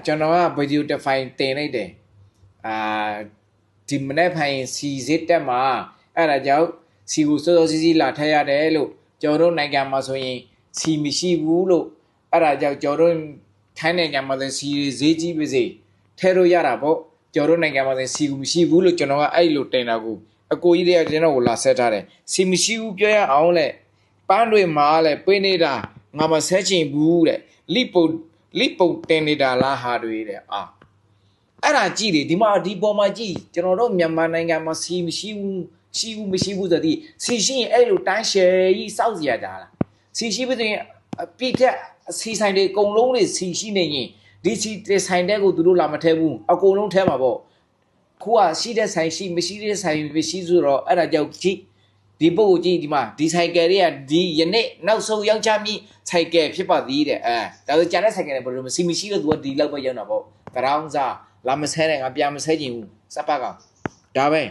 ကျွန်တော်က video တစ်ဖိုင်တင်လိုက်တယ်ဒီမနေ့ဖိုင်စီစစ်တက်မှာအဲ့ဒါကြောင့်စီကိုစောစောစီးစီးလာထည့်ရတယ်လို့ကျွန်တော်တို့နိုင်ငံမှာဆိုရင်စီမရှိဘူးလို့အဲ့ဒါကြောင့်ကျွန်တော်တို့ထိုင်းနိုင်ငံမှာဆိုစီဈေးကြီးပါစေထဲလို့ရတာပေါ့ကျွန်တော်တို့နိုင်ငံမှာဆိုစီကိုမရှိဘူးလို့ကျွန်တော်ကအဲ့လိုတင်တာကိုအကိုကြီးတွေကကျွန်တော်ကိုလာဆက်ထားတယ်စီမရှိဘူးပြောရအောင်လေပန်းတွေမှာလေပေးနေတာငါမဆက်ချင်ဘူးတဲ့လိပုတ်တင်နေတာလားဟာတွေတဲ့အဲ့ဒါကြည့်လေဒီမှာဒီပေါ်မှာကြည့်ကျွန်တော်တို့မြန်မာနိုင်ငံမှာစီမရှိဘူးမရှိဘူးဆိုသည်စီရှိရင်အဲ့လိုတိုင်းရှယ်ကြီးစောက်စီရတာလားစီရှိပြီဆိုရင်ပြည့်တဲ့စီဆိုင်တွေအကုန်လုံးတွေစီရှိနေရင်ဒီစီဆိုင်တဲ့ကိုသူတို့လာမထဲဘူးအကုန်လုံးထဲမှာပေါ့ခုကရှိတဲ့ဆိုင်ရှိမရှိတဲ့ဆိုင်မရှိဆိုတော့အဲ့ဒါကြောင့်ကြည့်ဒီပုတ်ကိုကြည့်ဒီမှာဒီဆိုင်ကယ်တွေကဒီယနေ့နောက်ဆုံးရောက်ချမြင့်ဆိုင်ကယ်ဖြစ်ပါသေးတယ်ဒါဆိုကြာတဲ့ဆိုင်ကယ်တွေဘယ်လိုစီမရှိလို့သူကဒီလောက်ပဲရောက်တာပေါ့ကရောင်းစားလာမဆဲတယ်ငါပြန်မဆဲချင်ဘူးစပ်ပါကောင်ဒါပဲ